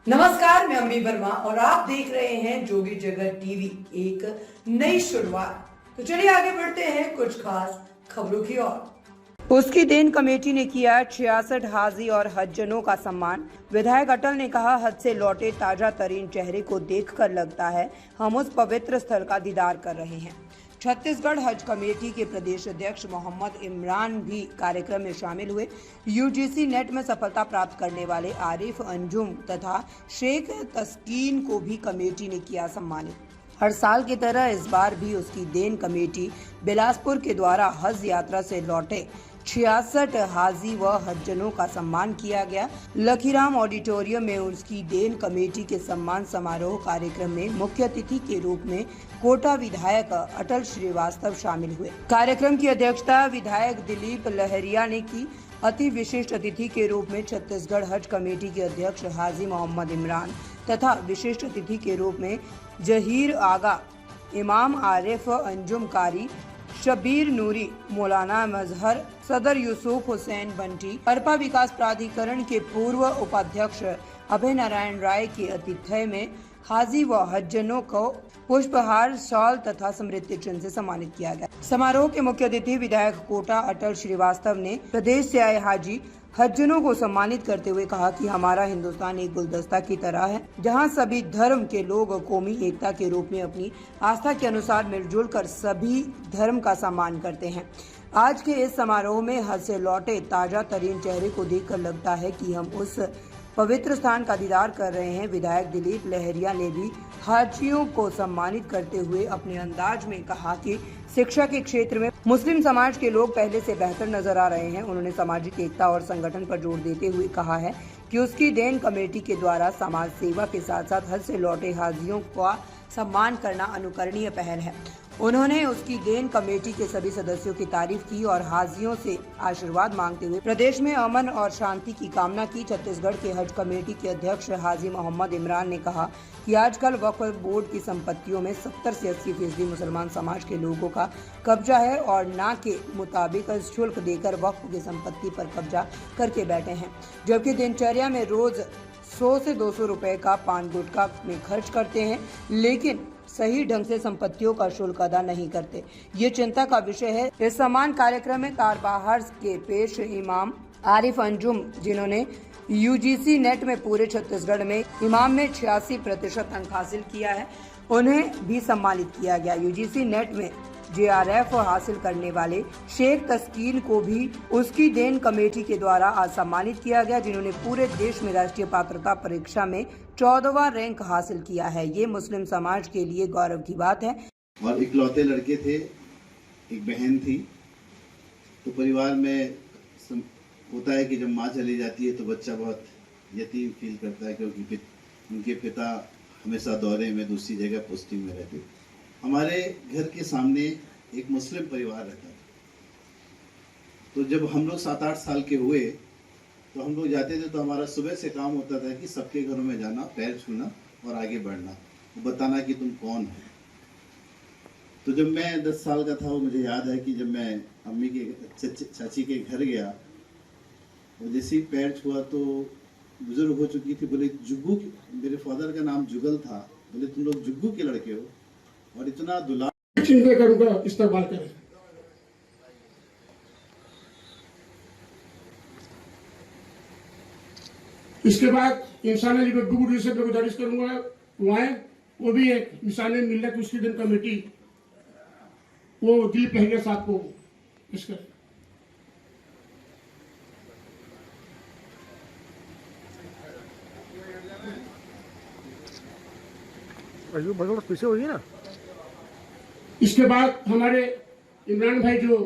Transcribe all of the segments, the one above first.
नमस्कार, मैं अम्मी वर्मा और आप देख रहे हैं जोगी जगत टीवी। एक नई शुरुआत। तो चलिए आगे बढ़ते हैं कुछ खास खबरों की ओर। उसकी देन कमेटी ने किया 66 हाजी और हज्जनों का सम्मान। विधायक अटल ने कहा, हज से लौटे ताजा तरीन चेहरे को देखकर लगता है हम उस पवित्र स्थल का दीदार कर रहे हैं। छत्तीसगढ़ हज कमेटी के प्रदेश अध्यक्ष मोहम्मद इमरान भी कार्यक्रम में शामिल हुए। यूजीसी नेट में सफलता प्राप्त करने वाले आरिफ अंजुम तथा शेख तस्कीन को भी कमेटी ने किया सम्मानित। हर साल की तरह इस बार भी उसकी देन कमेटी बिलासपुर के द्वारा हज यात्रा से लौटे 66 हाजी व हज्जनों का सम्मान किया गया। लखीराम ऑडिटोरियम में उसकी देन कमेटी के सम्मान समारोह कार्यक्रम में मुख्य अतिथि के रूप में कोटा विधायक अटल श्रीवास्तव शामिल हुए। कार्यक्रम की अध्यक्षता विधायक दिलीप लहरिया ने की। अति विशिष्ट अतिथि के रूप में छत्तीसगढ़ हज कमेटी के अध्यक्ष हाजी मोहम्मद इमरान तथा विशिष्ट अतिथि के रूप में जहीर आगा, इमाम आरिफ अंजुम कारी, शबीर नूरी, मौलाना मजहर, सदर यूसुफ हुसैन बंटी, अरपा विकास प्राधिकरण के पूर्व उपाध्यक्ष अभय नारायण राय के आतिथ्य में हाजी व हज्जनों को पुष्पहार, शॉल तथा स्मृति चिन्ह से सम्मानित किया गया। समारोह के मुख्य अतिथि विधायक कोटा अटल श्रीवास्तव ने प्रदेश से आए हाजी हज्जनों को सम्मानित करते हुए कहा कि हमारा हिंदुस्तान एक गुलदस्ता की तरह है, जहां सभी धर्म के लोग कौमी एकता के रूप में अपनी आस्था के अनुसार मिलजुल कर सभी धर्म का सम्मान करते हैं। आज के इस समारोह में हज से लौटे ताजा तरीन चेहरे को देखकर लगता है कि हम उस पवित्र स्थान का दीदार कर रहे हैं। विधायक दिलीप लहरिया ने भी हाजियों को सम्मानित करते हुए अपने अंदाज में कहा कि शिक्षा के क्षेत्र में मुस्लिम समाज के लोग पहले से बेहतर नजर आ रहे हैं। उन्होंने सामाजिक एकता और संगठन पर जोर देते हुए कहा है कि उसकी देन कमेटी के द्वारा समाज सेवा के साथ साथ हज से लौटे हाजियों का सम्मान करना अनुकरणीय पहल है। उन्होंने उसकी देन कमेटी के सभी सदस्यों की तारीफ की और हाजियों से आशीर्वाद मांगते हुए प्रदेश में अमन और शांति की कामना की। छत्तीसगढ़ के हज कमेटी के अध्यक्ष हाजी मोहम्मद इमरान ने कहा कि आजकल वक्फ बोर्ड की संपत्तियों में 70 से 80% मुसलमान समाज के लोगों का कब्जा है और न के मुताबिक शुल्क देकर वक्फ की संपत्ति पर कब्जा करके बैठे हैं, जबकि दिनचर्या में रोज 100 से 200 रुपए का पान गुटखा में खर्च करते हैं, लेकिन सही ढंग से संपत्तियों का शुल्क अदा नहीं करते। ये चिंता का विषय है। इस सम्मान कार्यक्रम में तारबहार के पेश इमाम आरिफ अंजुम, जिन्होंने यूजीसी नेट में पूरे छत्तीसगढ़ में इमाम में 86% अंक हासिल किया है, उन्हें भी सम्मानित किया गया। यूजीसी नेट में JRF हासिल करने वाले शेख तस्कीन को भी उसकी देन कमेटी के द्वारा आज सम्मानित किया गया, जिन्होंने पूरे देश में राष्ट्रीय पात्रता परीक्षा में 14वां रैंक हासिल किया है। ये मुस्लिम समाज के लिए गौरव की बात है। और इकलौते लड़के थे, एक बहन थी, तो परिवार में होता है कि जब माँ चली जाती है तो बच्चा बहुत यतीम फील करता है, क्योंकि उनके पिता हमेशा दौरे में दूसरी जगह पोस्टिंग में रहते। हमारे घर के सामने एक मुस्लिम परिवार रहता था, तो जब हम लोग 7-8 साल के हुए तो हम लोग जाते थे, तो हमारा सुबह से काम होता था कि सबके घरों में जाना, पैर छूना और आगे बढ़ना, बताना कि तुम कौन हो। तो जब मैं 10 साल का था, वो मुझे याद है कि जब मैं अम्मी के चाची के घर गया, और जैसे ही पैर छुआ तो बुजुर्ग हो चुकी थी, बोले जुग्गू, मेरे फादर का नाम जुगल था, बोले तुम लोग जुग्गू के लड़के हो और इतना दुलार चिंता करूंगा, इस्तेमाल करें। इसके बाद इंसानी जी गुरु से मैं गुजारिश करूंगा वो भी एक इंसानी मिलत उसकी दिन कमेटी वो दिलीप लहरिया साहब को इसका पीछे हुई ना। इसके बाद हमारे इमरान भाई जो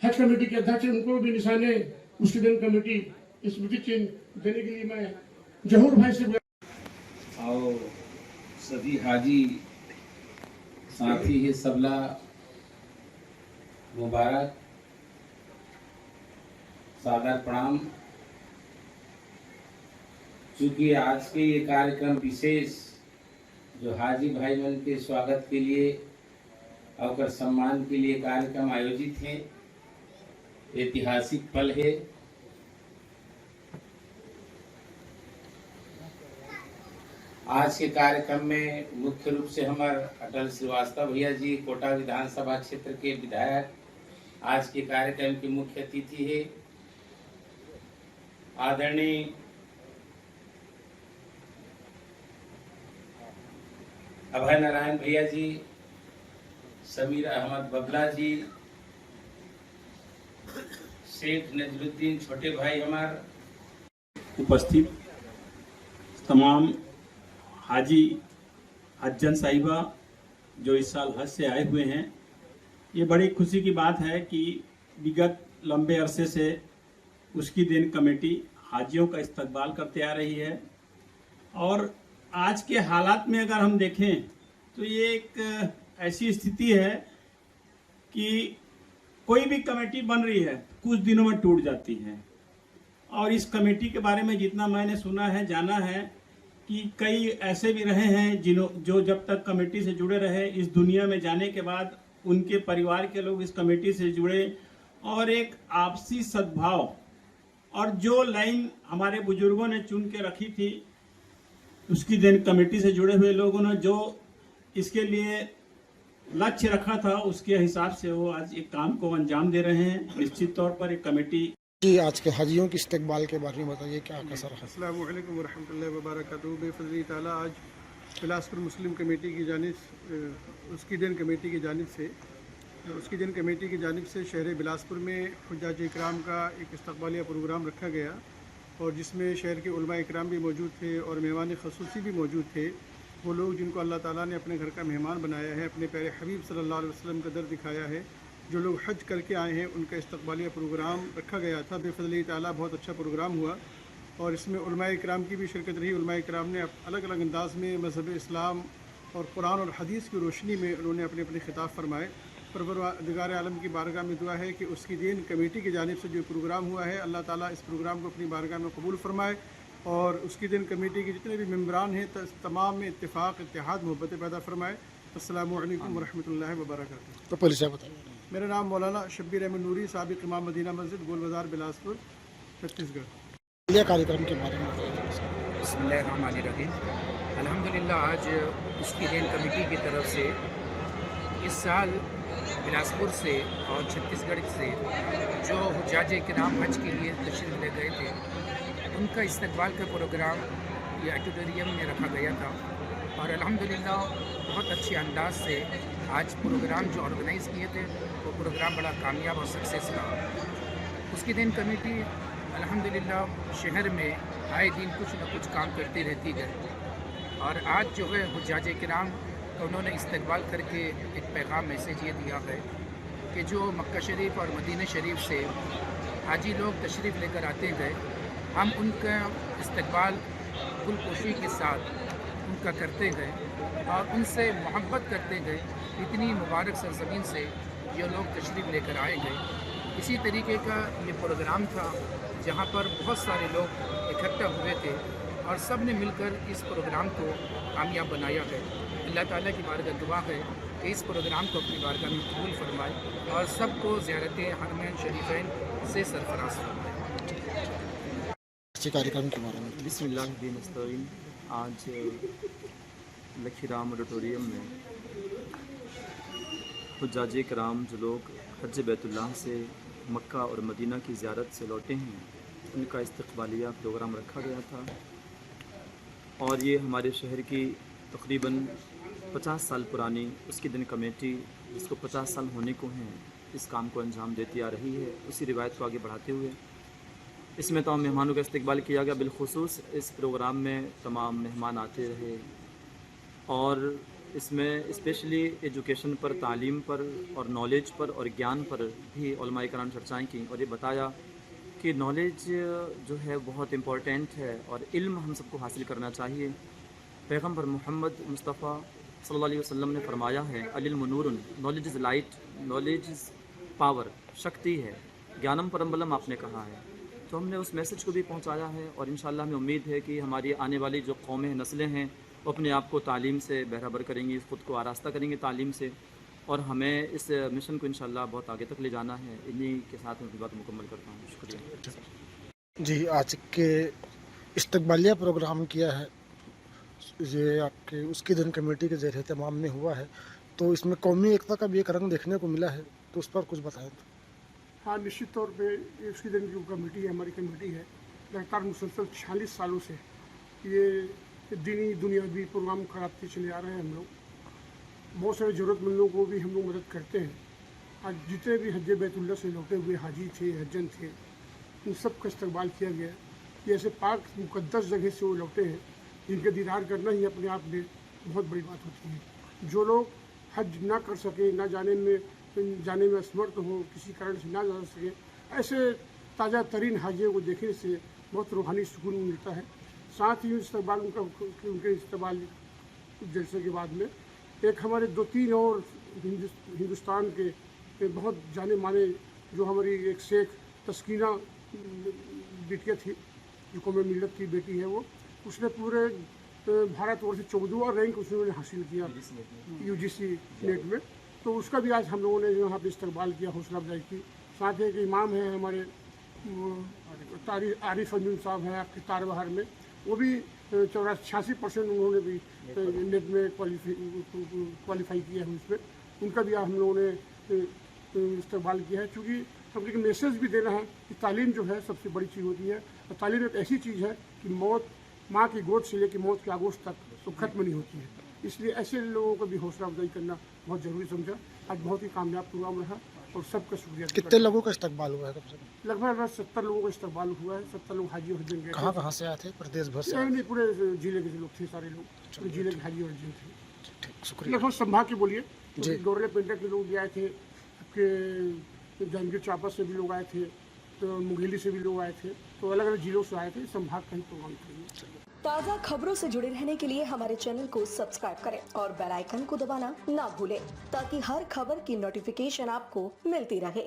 हज कमेटी के अध्यक्ष हैं, उनको भी निशाने उसकी दिन कमेटी स्मृति चिन्ह देने के लिए मैं जहूर भाई से और सभी हाजी साथी ही सबला मुबारक, सादर प्रणाम। चूँकि आज के ये कार्यक्रम विशेष जो हाजी भाई मन के स्वागत के लिए और सम्मान के लिए कार्यक्रम आयोजित है, ऐतिहासिक पल है। आज के कार्यक्रम में मुख्य रूप से हमारे अटल श्रीवास्तव भैया जी कोटा विधानसभा क्षेत्र के विधायक आज के कार्यक्रम के मुख्य अतिथि है। आदरणीय अभय नारायण भैया जी, समीर अहमद बबला जी, शेख नजरुद्दीन छोटे भाई हमारे, उपस्थित तमाम हाजी हज्जन साहिबा जो इस साल हज से आए हुए हैं, ये बड़ी खुशी की बात है कि विगत लंबे अरसे से उसकी दिन कमेटी हाजियों का इस्तकबाल करते आ रही है। और आज के हालात में अगर हम देखें तो ये एक ऐसी स्थिति है कि कोई भी कमेटी बन रही है कुछ दिनों में टूट जाती है। और इस कमेटी के बारे में जितना मैंने सुना है, जाना है कि कई ऐसे भी रहे हैं जो जब तक कमेटी से जुड़े रहे, इस दुनिया में जाने के बाद उनके परिवार के लोग इस कमेटी से जुड़े और एक आपसी सद्भाव और जो लाइन हमारे बुजुर्गों ने चुन के रखी थी, उसकी दिन कमेटी से जुड़े हुए लोगों ने जो इसके लिए लक्ष्य रखा था, उसके हिसाब से वो आज एक काम को अंजाम दे रहे हैं। निश्चित तौर पर एक कमेटी जी आज के हाजियों के इस्तकबाल के बारे में बताइए, क्या कसर है? अस्सलाम वालेकुम वरहमतुल्लाहि वबरकातुहू। बेफज़ली ताला आज बिलासपुर मुस्लिम कमेटी की जानिब उसकी दिन कमेटी की जानिब से शहर बिलासपुर में हुज्जाज इकराम का एक इस्तकबालिया प्रोग्राम रखा गया और जिसमें शहर के उलमा इकराम भी मौजूद थे और मेहमान ख़ुसूसी भी मौजूद थे। वो लोग जिनको अल्लाह ताला ने अपने घर का मेहमान बनाया है, अपने प्यारे हबीब सल्लल्लाहु अलैहि वसल्लम का दर दिखाया है, जो लोग हज करके आए हैं, उनका इस्तकबालिया प्रोग्राम रखा गया था। बेफज़ली ताला बहुत अच्छा प्रोग्राम हुआ और इसमें उलमा इकराम की भी शिरकत रही। उलमा इकराम ने अलग अलग अंदाज में मज़हब इस्लाम और कुरान और हदीस की रोशनी में उन्होंने अपने अपने खिताब फरमाए। परवरदिगार आलम की बारगाह में दुआ है कि उसकी दीन कमेटी की जानिब से जो प्रोग्राम हुआ है, अल्लाह ताला इस प्रोग्राम को अपनी बारगाह में कबूल फरमाए और उसकी दिन कमेटी के जितने भी मेम्बरान हैं तमाम में इत्तेफाक, इत्तेहाद, मोहब्बत पैदा फरमाए। अस्सलामु अलैकुम वरहमतुल्लाहि वबरकातुहू। तो पुलिस बताइए। मेरा नाम मौलाना शब्बीर अहमद नूरी, साबिक़ इमाम मदीना मस्जिद, गोल बाज़ार, बिलासपुर, छत्तीसगढ़। ये कार्यक्रम के बारे में बताइए। बिस्मिल्लाहिर्रहमानिर्रहीम। अल्हम्दुलिल्लाह आज उसकी दिन कमेटी की तरफ से इस साल बिलासपुर से और छत्तीसगढ़ से जो हुज्जाज किराम हज के लिए तशरीफ़ ले गए थे, उनका इस्तकबाल का प्रोग्राम ये ऑडिटोरियम में रखा गया था और अल्हम्दुलिल्लाह बहुत अच्छे अंदाज से आज प्रोग्राम जो ऑर्गेनाइज़ किए थे वो प्रोग्राम बड़ा कामयाब और सक्सेस रहा। उसकी दिन कमेटी अल्हम्दुलिल्लाह शहर में आए दिन कुछ न कुछ काम करती रहती है और आज जो है हुज्जाज किराम का उन्होंने इस्तकबाल करके एक पैगाम मैसेज ये दिया है कि जो मक्का शरीफ और मदीना शरीफ से हाजी लोग तशरीफ़ लेकर आते गए, हम उनका इस्तकबाल दिलखुशी के साथ उनका करते गए और उनसे मोहब्बत करते गए। इतनी मुबारक सरज़मीन से ये लोग तशरीफ़ लेकर आए गए। इसी तरीके का ये प्रोग्राम था जहाँ पर बहुत सारे लोग इकट्ठा हुए थे और सब ने मिलकर इस प्रोग्राम को कामयाब बनाया है। अल्लाह ताला की बारगाह दुआ है कि इस प्रोग्राम को अपनी बारगाह में कबूल फरमाए और सबको ज़ियारत हरमैन शरीफैन से सरफराज फरमाए। कार्यक्रम के बारे में बिस्मिल्लाहिर्रहमानिर्रहीम। आज लखीराम ऑडिटोरियम में हुज्जाज किराम जो लोग हज बैतुल्लाह से मक्का और मदीना की ज़ियारत से लौटे हैं, उनका इस्तकबालिया प्रोग्राम रखा गया था और ये हमारे शहर की तकरीबन 50 साल पुरानी उसकी दिन कमेटी, जिसको 50 साल होने को हैं, इस काम को अंजाम देती आ रही है। उसी रिवायत को आगे बढ़ाते हुए इसमें तमाम मेहमानों का इस्तकबाल किया गया। बिलखुसूस इस प्रोग्राम में तमाम मेहमान आते रहे और इसमें स्पेशली एजुकेशन पर, तालीम पर और नॉलेज पर और ज्ञान पर भी उलमा इकराम चर्चाएँ की और ये बताया कि नॉलेज जो है बहुत इम्पोर्टेंट है और इल्म हम सबको हासिल करना चाहिए। पैगम्बर मोहम्मद मुस्तफ़ा सल्लल्लाहु अलैहि वसल्लम ने फरमाया है, अल-इल्मु नूरुन, knowledge is light, knowledge is power, शक्ति है, ज्ञानम परमबलम आपने कहा है। तो हमने उस मैसेज को भी पहुंचाया है और इंशाअल्लाह हमें उम्मीद है कि हमारी आने वाली जो कौमें हैं, नस्लें हैं, वो अपने आप को तालीम से बहराबर करेंगी, ख़ुद को आरास्ता करेंगे तालीम से और हमें इस मिशन को इंशाअल्लाह बहुत आगे तक ले जाना है। इन्हीं के साथ मैं अपनी बात मुकम्मल करता हूँ। शुक्रिया। जी आज के इस्तकबालिया प्रोग्राम किया है ये आपके उसकी दिन कमेटी के ज़रिए तमाम में हुआ है, तो इसमें कौमी एकता का भी एक रंग देखने को मिला है, तो उस पर कुछ बताएं। हाँ, निश्चित तौर पे उसकी दिन की जो कमेटी है, हमारी कमेटी है, लगातार मुसलसल 46 सालों से ये दीनी दुनियावी प्रोग्राम कराते चले आ रहे हैं। हम लोग बहुत सारे ज़रूरतमंदों को भी हम लोग मदद करते हैं। आज जितने भी हज बैतुल्लाह से लौटे हुए हाजी थे, हज्जन थे, उन सब का इस्तकबाल किया गया। ये ऐसे पाक मुक़द्दस जगह से वो लौटे हैं जिनके दीदार करना ही अपने आप में बहुत बड़ी बात होती है। जो लोग हज ना कर सके, ना जाने में असमर्थ हो, किसी कारण से ना जा सके, ऐसे ताज़ा तरीन हाजियों को देखने से बहुत रूहानी सुकून मिलता है। साथ ही इस्तकबाल उनके इस्तकबाल जलसे के बाद में एक हमारे 2-3 और हिंदुस्तान के बहुत जाने माने जो हमारी एक शेख तस्कीना बिटिया थी, जो कौम मिल्लत की बेटी है, वो उसने पूरे भारतवर्ष से 14वां रैंक उसने हासिल किया UGC नेट में। तो उसका भी आज हम लोगों ने यहाँ पे इस्तकबाल किया, हौसला अफजाई की। साथ ही एक इमाम है हमारे आरिफ अंजुम साहब हैं आपके तारबहार में, वो भी 86% उन्होंने भी नेट में क्वालिफाई किया है उसमें। उनका भी हम लोगों ने इस्तेमाल किया है, क्योंकि हम एक मैसेज भी देना है कि तालीम जो है सबसे बड़ी चीज़ होती है। और तालीम एक ऐसी चीज़ है कि मौत माँ की गोद से लेकर मौत के आगोश तक तो खत्म नहीं होती है। इसलिए ऐसे लोगों को भी हौसला अफजाई करना बहुत ज़रूरी समझा। आज बहुत ही कामयाब प्रोग्राम रहा और सबका शुक्रिया। कितने लोगों का इस्तकबाल हुआ है? कम से कम लगभग 70 लोगों का इस्तकबाल हुआ है। 70 लोग हाजी और हज्जन गए। कहाँ से आए थे? प्रदेश भर से? नहीं, पूरे जिले के लोग थे, सारे लोग पूरे जिले के हाजी और हज्जन थे। ठीक, शुक्रिया। लगभग संभाग के बोलिए, जी। गोरले पेंटर के लोग भी आए थे, आपके जहांगीर चांपा से भी लोग आए थे, तो मुंगेली से भी लोग आए थे, तो अलग अलग जिलों से आए थे। संभाग का ही प्रोग्राम था। ताज़ा खबरों से जुड़े रहने के लिए हमारे चैनल को सब्सक्राइब करें और बेल आइकन को दबाना ना भूलें, ताकि हर खबर की नोटिफिकेशन आपको मिलती रहे।